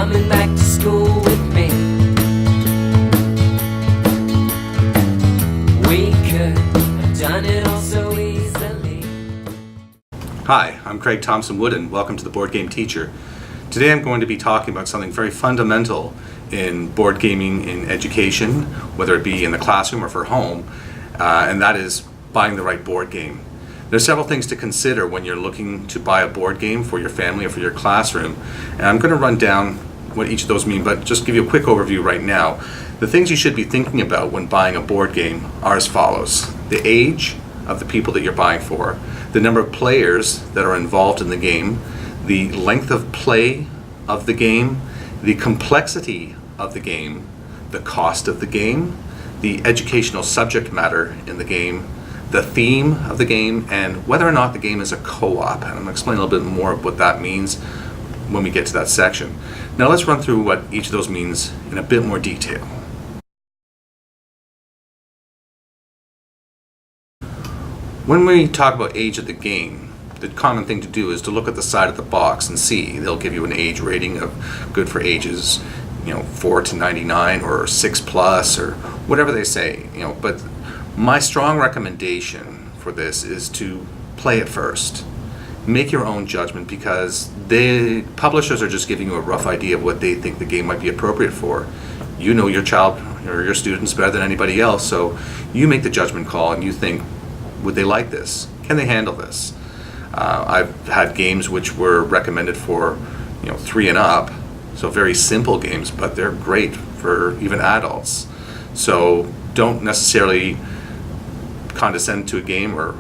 coming back to school with me. We could have done it all so easily. Hi, I'm Craig Thompson-Wooden. Welcome to the Board Game Teacher. Today I'm going to be talking about something very fundamental in board gaming in education, whether it be in the classroom or for home, and that is buying the right board game. There's several things to consider when you're looking to buy a board game for your family or for your classroom, and I'm going to run down what each of those mean, but just give you a quick overview right now. The things you should be thinking about when buying a board game are as follows: the age of the people that you're buying for, the number of players that are involved in the game, the length of play of the game, the complexity of the game, the cost of the game, the educational subject matter in the game, the theme of the game, and whether or not the game is a co-op. And I'm going to explain a little bit more of what that means when we get to that section. Now let's run through what each of those means in a bit more detail. When we talk about age of the game, the common thing to do is to look at the side of the box and see. They'll give you an age rating of good for ages, 4 to 99 or 6 plus or whatever they say, but my strong recommendation for this is to play it first. Make your own judgment, because the publishers are just giving you a rough idea of what they think the game might be appropriate for. You know your child or your students better than anybody else, so you make the judgment call and you think, would they like this? Can they handle this? I've had games which were recommended for 3 and up, so very simple games, but they're great for even adults. So don't necessarily condescend to a game or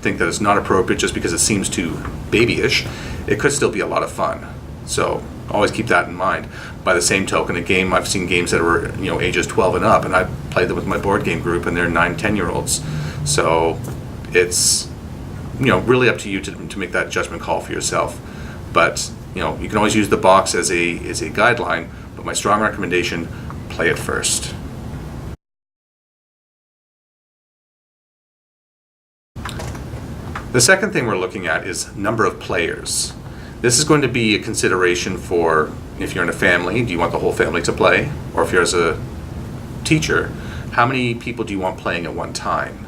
think that it's not appropriate just because it seems too babyish. It could still be a lot of fun. So always keep that in mind. By the same token, I've seen games that were ages 12 and up, and I played them with my board game group, and they're 9, 10-year-olds. So it's really up to you to make that judgment call for yourself. But you can always use the box as a guideline, but my strong recommendation: play it first. The second thing we're looking at is number of players. This is going to be a consideration for if you're in a family. Do you want the whole family to play? Or if you're as a teacher, how many people do you want playing at one time?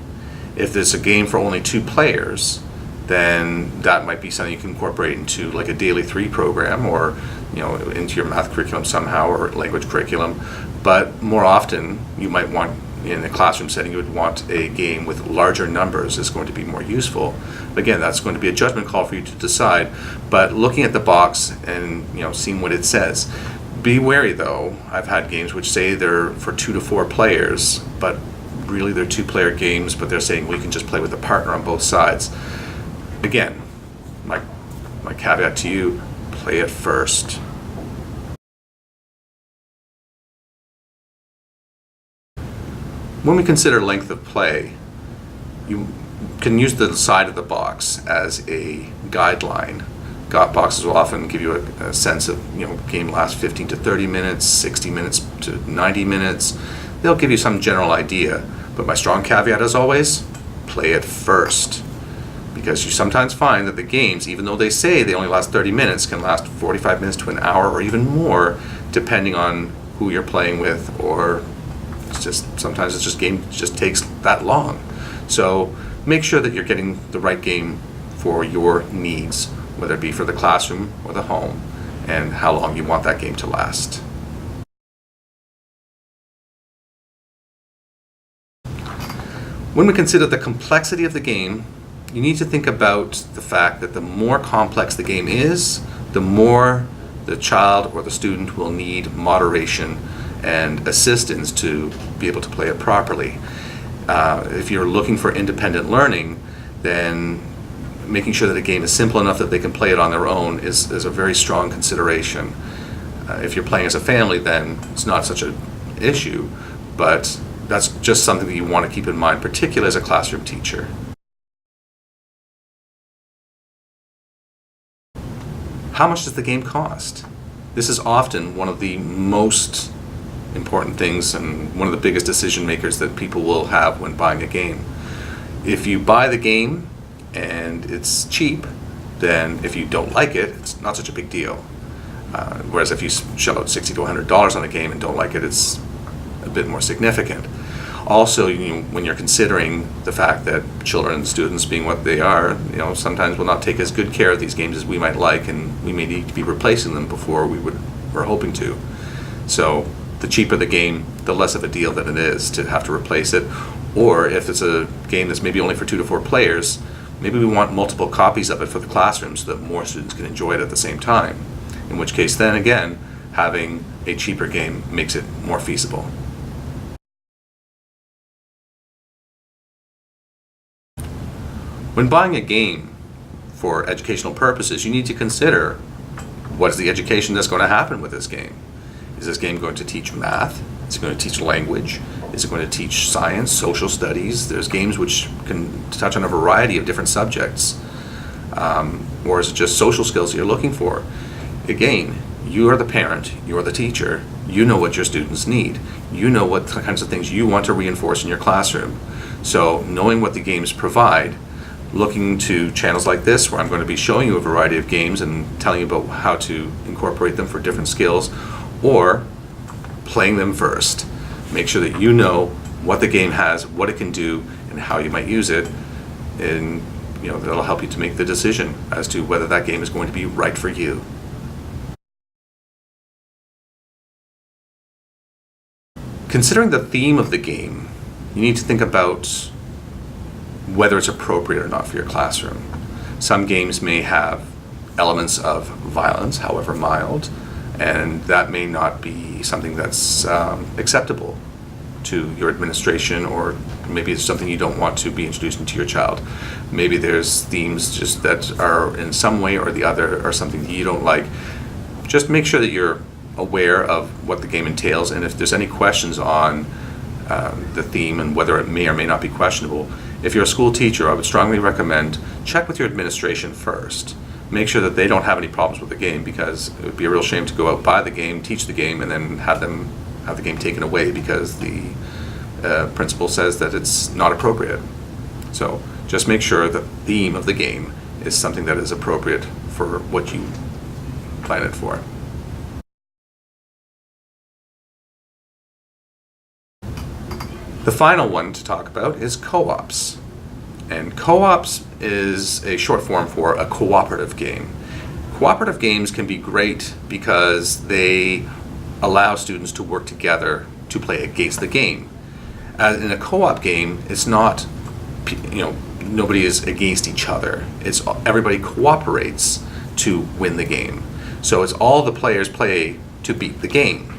If there's a game for only 2 players, then that might be something you can incorporate into like a daily 3 program, or into your math curriculum somehow, or language curriculum. But more often, you might want, in a classroom setting, you would want a game with larger numbers is going to be more useful. But again, that's going to be a judgment call for you to decide. But looking at the box and seeing what it says. Be wary though. I've had games which say they're for 2 to 4 players, but really they're 2-player games, but they're saying we can just play with a partner on both sides. Again, my caveat to you: play it first. When we consider length of play, you can use the side of the box as a guideline. Boxes will often give you a sense of, game lasts 15 to 30 minutes, 60 minutes to 90 minutes. They'll give you some general idea, but my strong caveat, as always: play it first. Because you sometimes find that the games, even though they say they only last 30 minutes, can last 45 minutes to an hour or even more, depending on who you're playing with, or sometimes it's just game just takes that long. So make sure that you're getting the right game for your needs, whether it be for the classroom or the home, and how long you want that game to last. When we consider the complexity of the game, you need to think about the fact that the more complex the game is, the more the child or the student will need moderation and assistance to be able to play it properly. If you're looking for independent learning, then making sure that a game is simple enough that they can play it on their own is a very strong consideration. If you're playing as a family, then it's not such an issue, but that's just something that you want to keep in mind, particularly as a classroom teacher. How much does the game cost? This is often one of the most important things and one of the biggest decision makers that people will have when buying a game. If you buy the game and it's cheap, then if you don't like it, it's not such a big deal. Whereas if you shell out $60 to $100 on a game and don't like it, it's a bit more significant. Also, when you're considering the fact that children and students, being what they are, sometimes will not take as good care of these games as we might like, and we may need to be replacing them before we're hoping to. So the cheaper the game, the less of a deal that it is to have to replace it. Or if it's a game that's maybe only for 2 to 4 players, maybe we want multiple copies of it for the classroom so that more students can enjoy it at the same time. In which case, then again, having a cheaper game makes it more feasible. When buying a game for educational purposes, you need to consider what is the education that's going to happen with this game. Is this game going to teach math? Is it going to teach language? Is it going to teach science, social studies? There's games which can touch on a variety of different subjects. Or is it just social skills you're looking for? Again, you are the parent, you are the teacher, you know what your students need. You know what kinds of things you want to reinforce in your classroom. So knowing what the games provide, looking to channels like this where I'm going to be showing you a variety of games and telling you about how to incorporate them for different skills, or playing them first. Make sure that you know what the game has, what it can do, and how you might use it, and that'll help you to make the decision as to whether that game is going to be right for you. Considering the theme of the game, you need to think about whether it's appropriate or not for your classroom. Some games may have elements of violence, however mild, and that may not be something that's acceptable to your administration, or maybe it's something you don't want to be introducing to your child. Maybe there's themes just that are in some way or the other or something that you don't like. Just make sure that you're aware of what the game entails, and if there's any questions on the theme and whether it may or may not be questionable, if you're a school teacher, I would strongly recommend check with your administration first. Make sure that they don't have any problems with the game, because it would be a real shame to go out, buy the game, teach the game, and then have the game taken away because the principal says that it's not appropriate. So just make sure the theme of the game is something that is appropriate for what you plan it for. The final one to talk about is co-ops. And co-ops is a short form for a cooperative game. Cooperative games can be great because they allow students to work together to play against the game. In a co-op game, it's not, nobody is against each other. It's everybody cooperates to win the game. So it's all the players play to beat the game.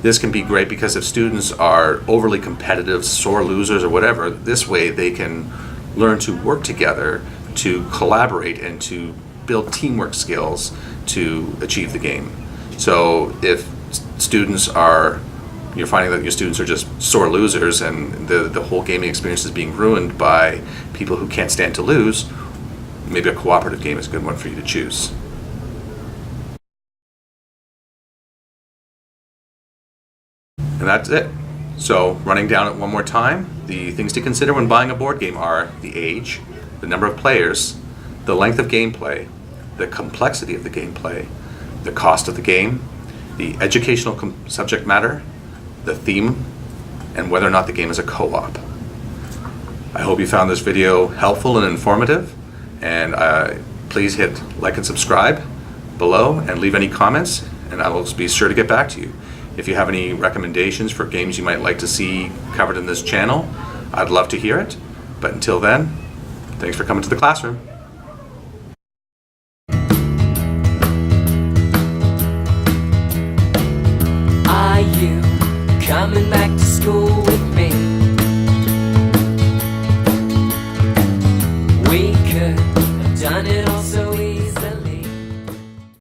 This can be great because if students are overly competitive, sore losers or whatever, this way they can learn to work together, to collaborate, and to build teamwork skills to achieve the game. So if you're finding that your students are just sore losers and the whole gaming experience is being ruined by people who can't stand to lose, maybe a cooperative game is a good one for you to choose. And that's it. So running down it one more time, the things to consider when buying a board game are the age, the number of players, the length of gameplay, the complexity of the gameplay, the cost of the game, the educational subject matter, the theme, and whether or not the game is a co-op. I hope you found this video helpful and informative, and please hit like and subscribe below and leave any comments, and I will be sure to get back to you. If you have any recommendations for games you might like to see covered in this channel, I'd love to hear it. But until then, thanks for coming to the classroom.